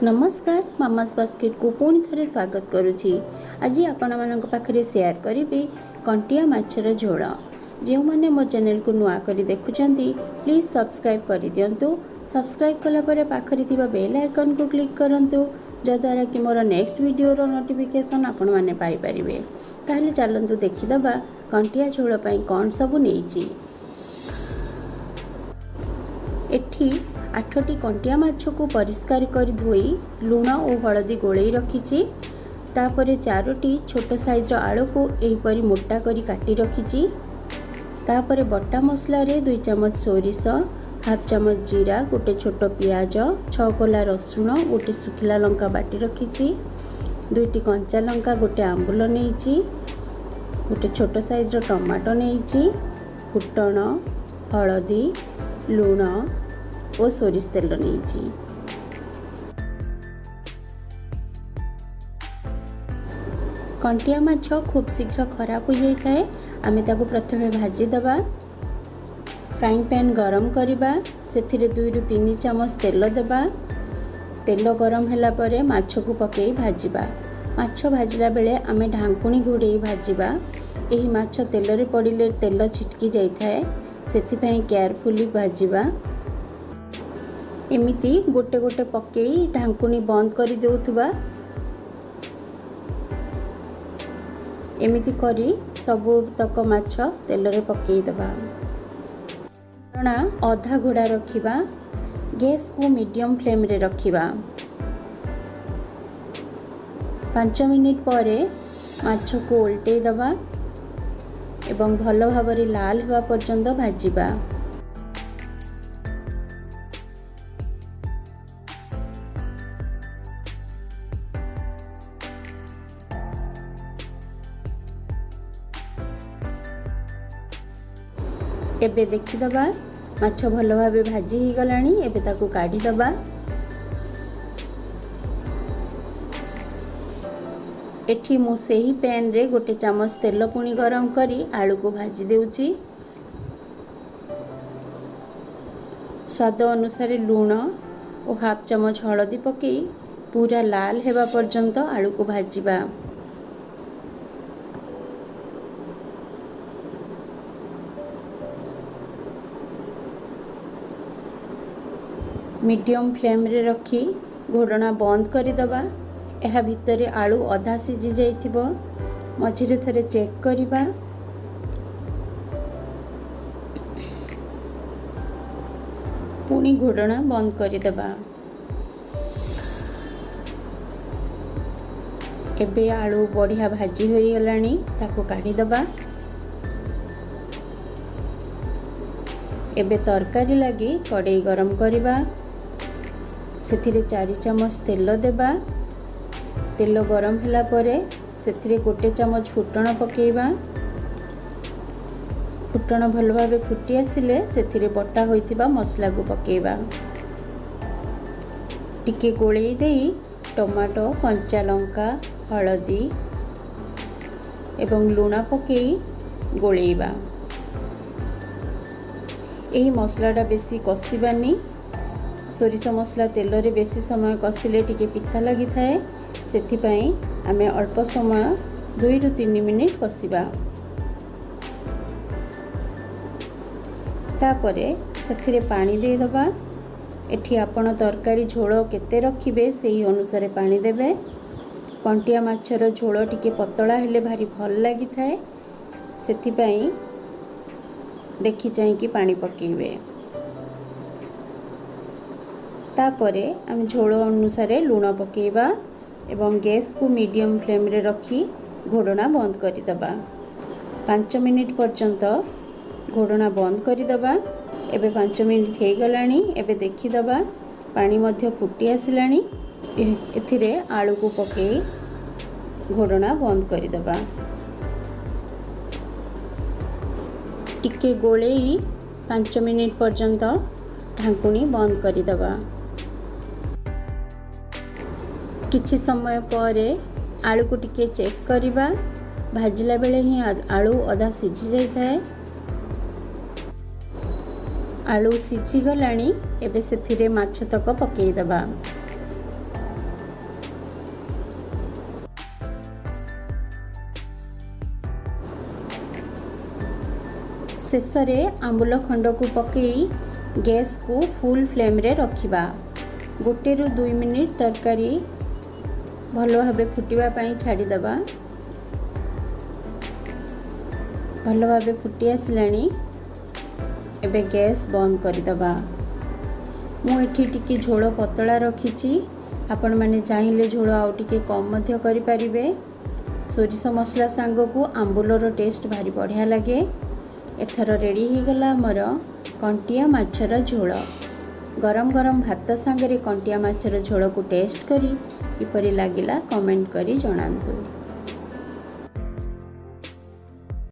नमस्कार mama's basket को पुणी थे स्वागत करुच्ची। आज आपण मान पाखे सेयार करी कंटिया माछर झोल। जो मैंने मो चैनल को नुआ कर देखुंत प्लीज सब्सक्राइब कर दिंतु। सब्सक्राइब कलापर पाखरी थिबा बेल आइकन को क्लिक करंतु जद्वारा कि मोर नेक्स्ट वीडियो नोटिफिकेशन आपण माने पाई परिबे। ताहले चलंतु देखिदबा कंटिया झोल पई कोन सब नेइची। एठी 8टी कंटिया माछ को परिष्कार कर धोई लुण और हलदी गोलई रखी। तापर 4टी छोट साइज आलू को एहीपरी मोटा करी काटी रखी। तापर बटा मसला रे 2 चम्मच सोरिष, हाफ चम्मच जीरा, गोटे छोट पियाज, 6 कोला रसुण, गोटे सुखिला लंका बाटी रखी। 2टी कंचा लंका, गोटे आंबुल नहीं, गोटे छोट साइज टमाटो नहीं, फुटण, हलदी, लुण और सोरिष तेल नहीं। कंटिया माछ खूब शीघ्र खराब हो जाता है। आमे ताको प्रथमे भाजी दबा। फ्राइंग पैन गरम करबा, सेथिरे 2 ରୁ 3 चम्मच तेल देबा। तेल गरम हैला परे माछ को पकई भाजीबा। माछ भाजिला बेले आमे ढांकुणी घोड़े भाजीबा। एही माछ तेल रे पड़िले तेल छिटकी जाई थाए, सेथि पई केयरफुली भाजीबा। एमिति गोटे गोटे पकई ढांकुणी बंद कर देउथबा। एमिति करी सबु तक माछ तेल रे पकई दबा। आधा घोड़ा रखिबा। गैस को मीडियम फ्लेम रे रखिबा। 5 मिनिट परे माछ को उल्टे दबा एवं भल भाबरे लाल हुआ पर्यंत भाजीबा। एबे देखिदबा माछ भल भाबे भाजी ही गलानी। एबे ताकू काढ़ी दबा। एठी मु सेही पैन रे गोटे चम्मच तेल पुणी गरम करी आलू को भाजी देउची। स्वाद अनुसार लुण और हाफ चम्मच हलदी पकई पूरा लाल हेबा पर्यंत आलू को भाजीबा। मीडियम फ्लेम रे रखी घोड़ना बंद कर दबा। एहा भितरे आलू अधा सिझी जाइथिबो। मझिरे थरे चेक करिबा। पुणी घोड़ना बंद कर दबा। एबे आलू बढ़िया भाजी होई गलानी, ताको काढ़ी दबा। एबे तरकारी लगी कड़ाई गरम करिबा। सेथिरे 4 चम्मच तेल देबा। तेल गरम हैला परे सेथिरे 1 चम्मच फुटण पकेइबा। फुटण भल भाबे फुटी आसिले सेथिरे बटा होइतिबा मसला को पकेइबा। टिके गोळेई देई टमाटो, कंचा लंका, हलदी एवं लुण पकेई गोळेइबा। एही मसलाटा बेसी कषिबानी। सोरिष मसला तेल रे बेसी समय कषिले टिके पिता लगी थाए, सेथि पई आमे अल्प समय 2 ରୁ 3 मिनिट कषिबा। तापरे सेथिरे पानी दे दबा। एठी आपण तरकारी झोल केते रखिबे सेही अनुसार पानी देबे। कंटिया माछर झोल टिके पतला हेले भारी भल लगी थाए, सेथि पई देखि चाहि कि पानी पकेइबे। तापरे हम झोल अनुसार लुण पकेइबा एवं गैस को मीडियम फ्लेम रे रखी घोड़ना बंद कर दबा। 5 मिनिट पर्यंत घोड़ना बंद कर दबा। एबे 5 मिनिट हो गलानी। एबे देखि दबा पानी मध्य फुटी आसिलानी। एथिरे आलू को पकेई घोड़ना बंद कर दबा। टिके गोलेई 5 मिनिट पर्यंत ढांकुणी बंद कर दबा। किछि समय परे आलू को टिके चेक करिबा। भाजिला बेले ही आलू अधा सिझी जाई थाए। आलू सिझी गलानी। एबे सेथिरे माछ तक पकेई दबा। शेषरे आंबुल खंड को पकई गैस को फुल फ्लेम रे रखिबा। 1 ରୁ 2 मिनिट तरकारी भलो भाबे फुटिबा पई छाड़ी दबा। भलो भाबे फुटी आसलानी। एबे गैस बंद कर दबा। मु एठी टिके झोल पतला रखिछि। आपण माने चाहिले झोल आउ टिके कम मध्य करि परिबे। सोरिष मसला सांग को आंबुलर टेस्ट भारी बढ़िया लगे। एथर रेडी हो गला मोर कंटिया माछर झोल। गरम गरम भात सांगरे कंटिया माछर झोल को टेस्ट करी किपरि लागिला कमेंट करी जणांतु।